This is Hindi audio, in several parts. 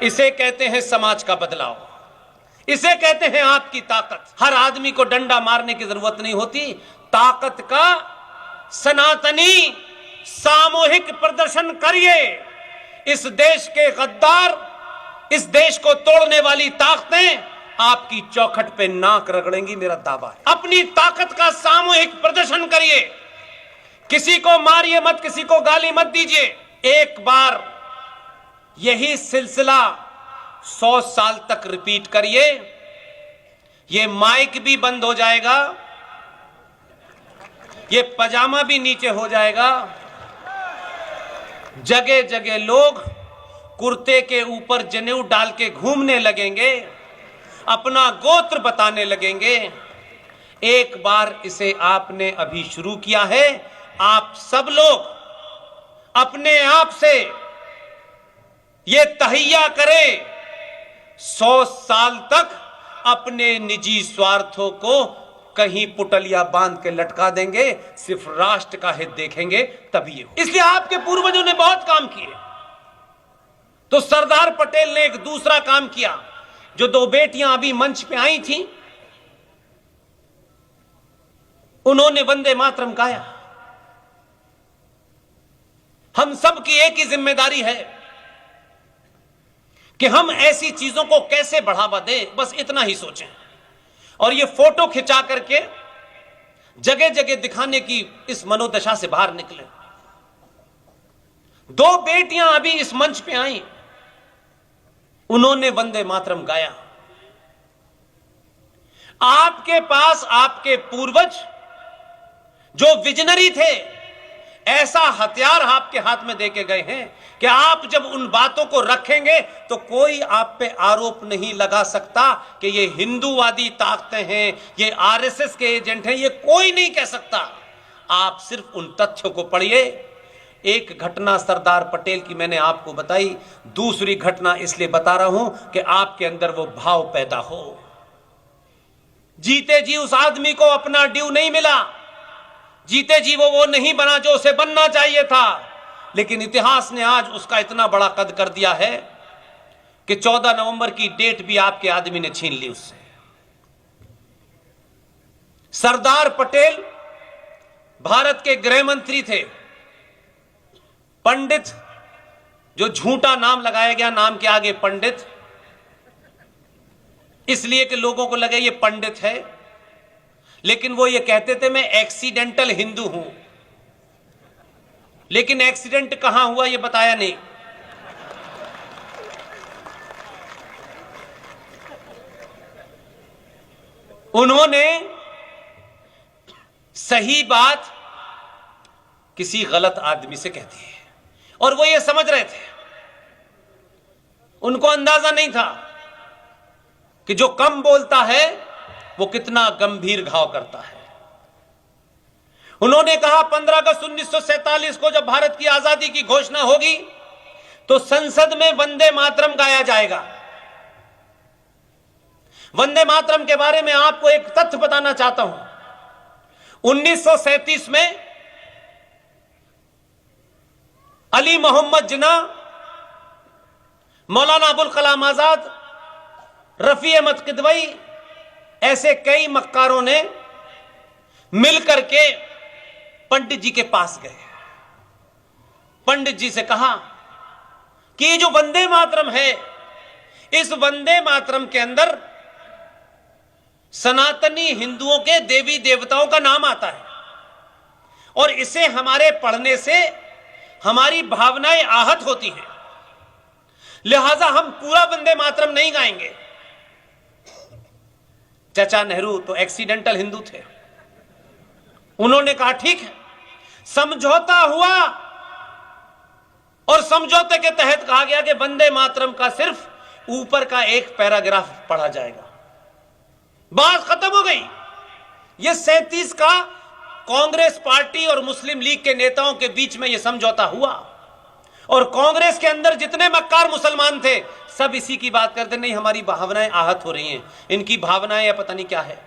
इसे कहते हैं समाज का बदलाव, इसे कहते हैं आपकी ताकत। हर आदमी को डंडा मारने की जरूरत नहीं होती, ताकत का सनातनी सामूहिक प्रदर्शन करिए। इस देश के गद्दार, इस देश को तोड़ने वाली ताकतें आपकी चौखट पे नाक रगड़ेंगी, मेरा दावा है। अपनी ताकत का सामूहिक प्रदर्शन करिए, किसी को मारिए मत, किसी को गाली मत दीजिए। एक बार यही सिलसिला 100 साल तक रिपीट करिए, ये माइक भी बंद हो जाएगा, ये पजामा भी नीचे हो जाएगा। जगह जगह लोग कुर्ते के ऊपर जनेऊ डाल के घूमने लगेंगे, अपना गोत्र बताने लगेंगे। एक बार इसे आपने अभी शुरू किया है, आप सब लोग अपने आप से ये तहैया करें, 100 साल तक अपने निजी स्वार्थों को कहीं पुटलिया बांध के लटका देंगे, सिर्फ राष्ट्र का हित देखेंगे, तभी हो। इसलिए आपके पूर्वजों ने बहुत काम किए, तो सरदार पटेल ने एक दूसरा काम किया। जो 2 बेटियां अभी मंच पे आई थी, उन्होंने वंदे मातरम गाया। हम सब की एक ही जिम्मेदारी है कि हम ऐसी चीजों को कैसे बढ़ावा दें, बस इतना ही सोचें। और ये फोटो खिंचा करके जगह जगह दिखाने की इस मनोदशा से बाहर निकले। 2 बेटियां अभी इस मंच पे आई, उन्होंने वंदे मातरम गाया। आपके पास आपके पूर्वज जो विजनरी थे, ऐसा हथियार आपके हाथ में देके गए हैं कि आप जब उन बातों को रखेंगे तो कोई आप पे आरोप नहीं लगा सकता कि ये हिंदूवादी ताकतें हैं, ये आरएसएस के एजेंट हैं, ये कोई नहीं कह सकता। आप सिर्फ उन तथ्यों को पढ़िए। एक घटना सरदार पटेल की मैंने आपको बताई, दूसरी घटना इसलिए बता रहा हूं कि आपके अंदर वो भाव पैदा हो। जीते जी उस आदमी को अपना ड्यू नहीं मिला, जीते जी वो नहीं बना जो उसे बनना चाहिए था, लेकिन इतिहास ने आज उसका इतना बड़ा कद कर दिया है कि 14 नवंबर की डेट भी आपके आदमी ने छीन ली उससे। सरदार पटेल भारत के गृह मंत्री थे। पंडित, जो झूठा नाम लगाया गया, नाम के आगे पंडित, इसलिए कि लोगों को लगे ये पंडित है, लेकिन वो ये कहते थे मैं एक्सीडेंटल हिंदू हूं। लेकिन एक्सीडेंट कहां हुआ ये बताया नहीं। उन्होंने सही बात किसी गलत आदमी से कह दी है, और वो ये समझ रहे थे, उनको अंदाजा नहीं था कि जो कम बोलता है वो कितना गंभीर घाव करता है। उन्होंने कहा 15 अगस्त 1947 को जब भारत की आजादी की घोषणा होगी तो संसद में वंदे मातरम गाया जाएगा। वंदे मातरम के बारे में आपको एक तथ्य बताना चाहता हूं। 1937 में अली मोहम्मद जिन्ना, मौलाना अबुल कलाम आजाद, रफी अहमद किदवई, ऐसे कई मक्कारों ने मिलकर के पंडित जी के पास गए। पंडित जी से कहा कि ये जो वंदे मातरम है, इस वंदे मातरम के अंदर सनातनी हिंदुओं के देवी देवताओं का नाम आता है, और इसे हमारे पढ़ने से हमारी भावनाएं आहत होती हैं, लिहाजा हम पूरा वंदे मातरम नहीं गाएंगे। चाचा नेहरू तो एक्सीडेंटल हिंदू थे। उन्होंने कहा ठीक है, समझौता हुआ, और समझौते के तहत कहा गया कि वंदे मातरम का सिर्फ ऊपर का एक पैराग्राफ पढ़ा जाएगा। बात खत्म हो गई। यह 37 का कांग्रेस पार्टी और मुस्लिम लीग के नेताओं के बीच में यह समझौता हुआ, और कांग्रेस के अंदर जितने मक्कार मुसलमान थे सब इसी की बात करते, नहीं हमारी भावनाएं आहत हो रही हैं, इनकी भावनाएं या पता नहीं क्या है।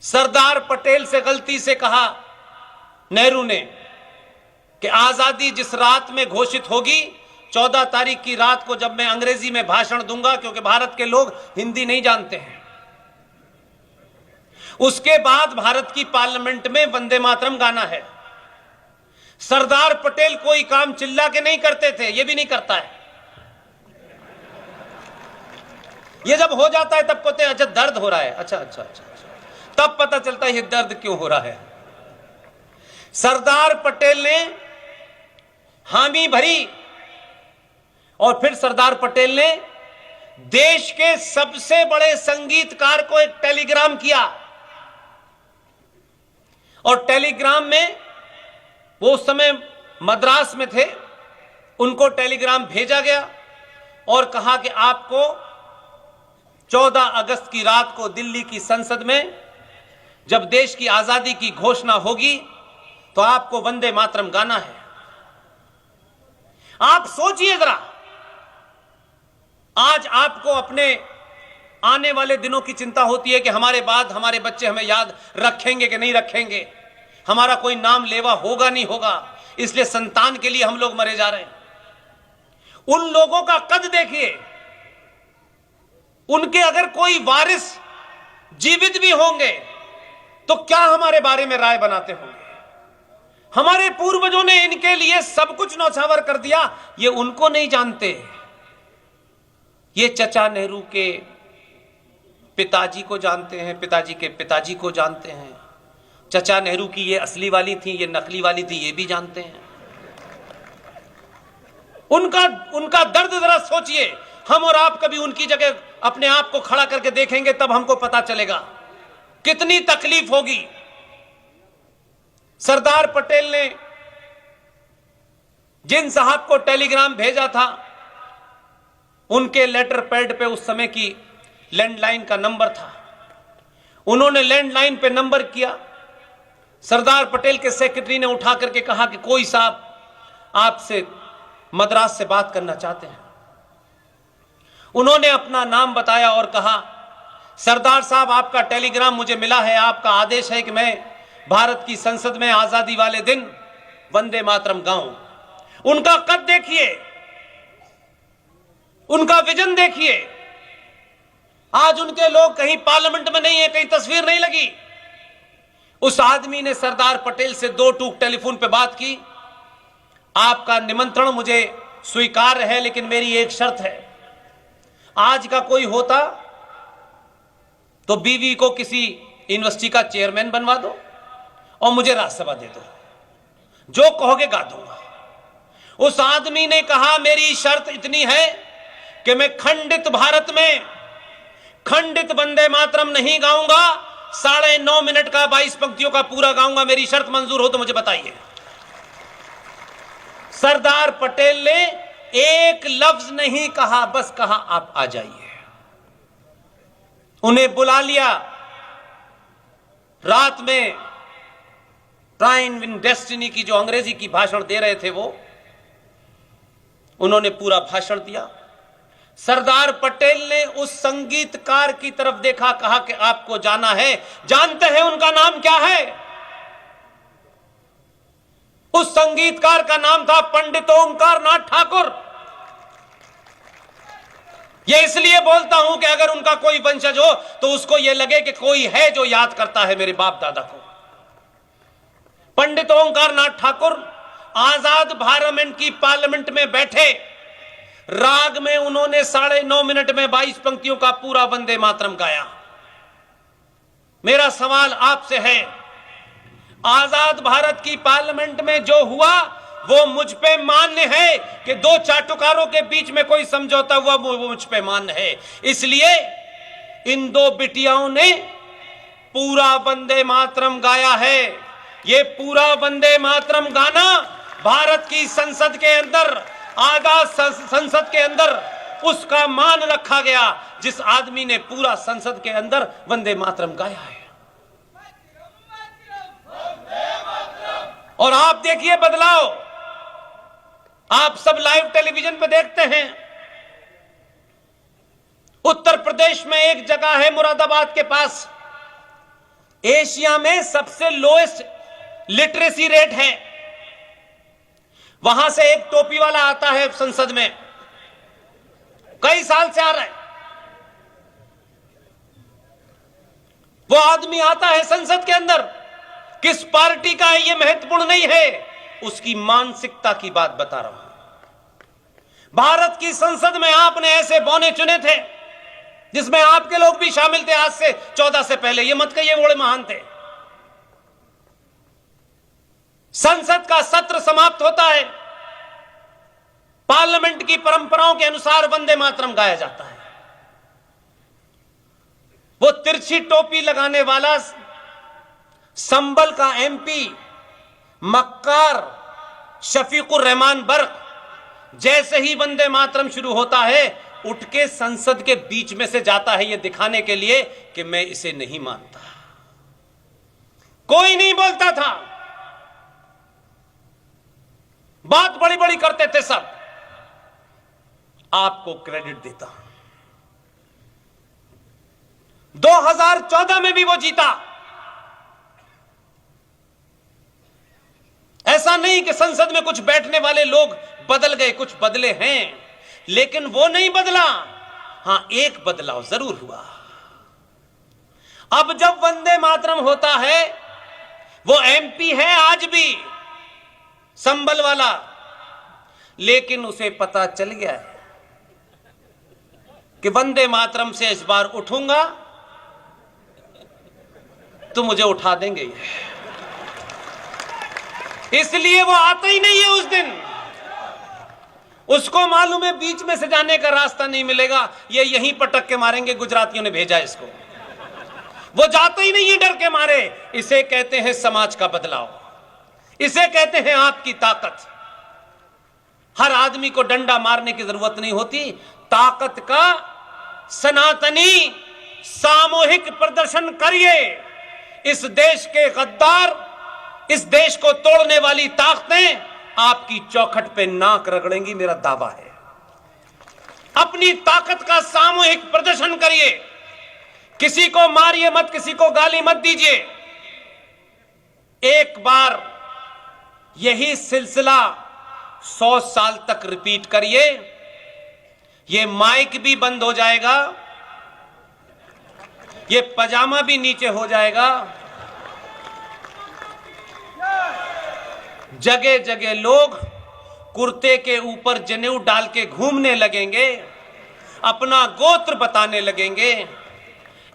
सरदार पटेल से गलती से कहा नेहरू ने कि आजादी जिस रात में घोषित होगी 14 तारीख की रात को जब मैं अंग्रेजी में भाषण दूंगा, क्योंकि भारत के लोग हिंदी नहीं जानते हैं, उसके बाद भारत की पार्लियामेंट में वंदे मातरम गाना है। सरदार पटेल कोई काम चिल्ला के नहीं करते थे, ये भी नहीं करता है। ये जब हो जाता है तब कहते हैं अच्छा दर्द हो रहा है, अच्छा अच्छा अच्छा, तब पता चलता है ये दर्द क्यों हो रहा है। सरदार पटेल ने हामी भरी और फिर सरदार पटेल ने देश के सबसे बड़े संगीतकार को एक टेलीग्राम किया, और टेलीग्राम में वो उस समय मद्रास में थे, उनको टेलीग्राम भेजा गया और कहा कि आपको 14 अगस्त की रात को दिल्ली की संसद में जब देश की आजादी की घोषणा होगी तो आपको वंदे मातरम गाना है। आप सोचिए जरा, आज आपको अपने आने वाले दिनों की चिंता होती है कि हमारे बाद हमारे बच्चे हमें याद रखेंगे कि नहीं रखेंगे, हमारा कोई नाम लेवा होगा नहीं होगा, इसलिए संतान के लिए हम लोग मरे जा रहे हैं। उन लोगों का कद देखिए, उनके अगर कोई वारिस जीवित भी होंगे तो क्या हमारे बारे में राय बनाते होंगे। हमारे पूर्वजों ने इनके लिए सब कुछ न्यौछावर कर दिया, ये उनको नहीं जानते। ये चचा नेहरू के पिताजी को जानते हैं, पिताजी के पिताजी को जानते हैं। चचा नेहरू की ये असली वाली थी, ये नकली वाली थी, ये भी जानते हैं। उनका दर्द जरा सोचिए। हम और आप कभी उनकी जगह अपने आप को खड़ा करके देखेंगे तब हमको पता चलेगा कितनी तकलीफ होगी। सरदार पटेल ने जिन साहब को टेलीग्राम भेजा था, उनके लेटर पैड पे उस समय की लैंडलाइन का नंबर था। उन्होंने लैंडलाइन पे नंबर किया, सरदार पटेल के सेक्रेटरी ने उठा करके कहा कि कोई साहब आपसे मद्रास से बात करना चाहते हैं। उन्होंने अपना नाम बताया और कहा, सरदार साहब आपका टेलीग्राम मुझे मिला है, आपका आदेश है कि मैं भारत की संसद में आजादी वाले दिन वंदे मातरम गाऊं। उनका कद देखिए, उनका विजन देखिए। आज उनके लोग कहीं पार्लियामेंट में नहीं है, कहीं तस्वीर नहीं लगी। उस आदमी ने सरदार पटेल से 2 टूक टेलीफोन पे बात की, आपका निमंत्रण मुझे स्वीकार है, लेकिन मेरी एक शर्त है, आज का कोई होता तो बीवी को किसी यूनिवर्सिटी का चेयरमैन बनवा दो और मुझे राज्यसभा दे दो, जो कहोगे गा दूंगा। उस आदमी ने कहा मेरी शर्त इतनी है कि मैं खंडित भारत में खंडित वंदे मातरम नहीं गाऊंगा, 9.5 मिनट का 22 पंक्तियों का पूरा गाऊंगा। मेरी शर्त मंजूर हो तो मुझे बताइए। सरदार पटेल ने एक लफ्ज नहीं कहा, बस कहा आप आ जाइए। उन्हें बुला लिया। रात में ट्राइन विन डेस्टिनी की जो अंग्रेजी की भाषण दे रहे थे वो उन्होंने पूरा भाषण दिया। सरदार पटेल ने उस संगीतकार की तरफ देखा, कहा कि आपको जाना है। जानते हैं उनका नाम क्या है? उस संगीतकार का नाम था पंडित ओंकार नाथ ठाकुर। यह इसलिए बोलता हूं कि अगर उनका कोई वंशज हो तो उसको यह लगे कि कोई है जो याद करता है मेरे बाप दादा को। पंडित ओंकार नाथ ठाकुर आजाद भारत की पार्लियामेंट में बैठे, राग में उन्होंने 9.5 मिनट में 22 पंक्तियों का पूरा वंदे मातरम गाया। मेरा सवाल आपसे है, आजाद भारत की पार्लियामेंट में जो हुआ वो मुझ पे मान्य है कि 2 चाटुकारों के बीच में कोई समझौता हुआ, वो मुझ पे मान्य है। इसलिए इन 2 बिटियाओं ने पूरा वंदे मातरम गाया है। ये पूरा वंदे मातरम गाना भारत की संसद के अंदर, आजाद संसद के अंदर उसका मान रखा गया जिस आदमी ने पूरा संसद के अंदर वंदे मातरम गाया है। और आप देखिए बदलाव, आप सब लाइव टेलीविजन पे देखते हैं। उत्तर प्रदेश में एक जगह है मुरादाबाद के पास, एशिया में सबसे लोएस्ट लिटरेसी रेट है। वहां से एक टोपी वाला आता है संसद में, कई साल से आ रहा है। वो आदमी आता है संसद के अंदर, किस पार्टी का है ये महत्वपूर्ण नहीं है, उसकी मानसिकता की बात बता रहा हूं। भारत की संसद में आपने ऐसे बौने चुने थे जिसमें आपके लोग भी शामिल थे आज से 14 से पहले, ये मत कहिए बड़े महान थे। संसद का सत्र समाप्त होता है, पार्लियामेंट की परंपराओं के अनुसार वंदे मातरम गाया जाता है। वो तिरछी टोपी लगाने वाला संबल का एमपी मक्कार शफीकुर रहमान बर्क जैसे ही वंदे मातरम शुरू होता है, उठ के संसद के बीच में से जाता है, यह दिखाने के लिए कि मैं इसे नहीं मानता। कोई नहीं बोलता था, बात बड़ी बड़ी करते थे सब। आपको क्रेडिट देता हूं, 2014 में भी वो जीता। ऐसा नहीं कि संसद में कुछ बैठने वाले लोग बदल गए, कुछ बदले हैं, लेकिन वो नहीं बदला। हां, एक बदलाव जरूर हुआ। अब जब वंदे मातरम होता है, वो एमपी है आज भी संबल वाला, लेकिन उसे पता चल गया है कि वंदे मातरम से इस बार उठूंगा तो मुझे उठा देंगे, इसलिए वो आता ही नहीं है उस दिन। उसको मालूम है बीच में से जाने का रास्ता नहीं मिलेगा, ये यहीं पटक के मारेंगे, गुजरातियों ने भेजा इसको। वो जाता ही नहीं है डर के मारे। इसे कहते हैं समाज का बदलाव, इसे कहते हैं आपकी ताकत। हर आदमी को डंडा मारने की जरूरत नहीं होती, ताकत का सनातनी सामूहिक प्रदर्शन करिए। इस देश के गद्दार, इस देश को तोड़ने वाली ताकतें आपकी चौखट पे नाक रगड़ेंगी, मेरा दावा है। अपनी ताकत का सामूहिक प्रदर्शन करिए, किसी को मारिए मत, किसी को गाली मत दीजिए। एक बार यही सिलसिला 100 साल तक रिपीट करिए, ये माइक भी बंद हो जाएगा, ये पजामा भी नीचे हो जाएगा, जगह जगह लोग कुर्ते के ऊपर जनेऊ डाल के घूमने लगेंगे, अपना गोत्र बताने लगेंगे।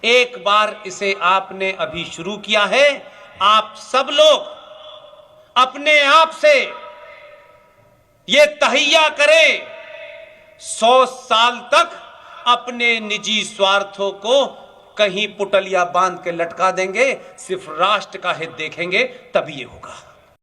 एक बार इसे आपने अभी शुरू किया है, आप सब लोग अपने आप से ये तहैया करें, 100 साल तक अपने निजी स्वार्थों को कहीं पुटलिया बांध के लटका देंगे, सिर्फ राष्ट्र का हित देखेंगे, तभी ये होगा।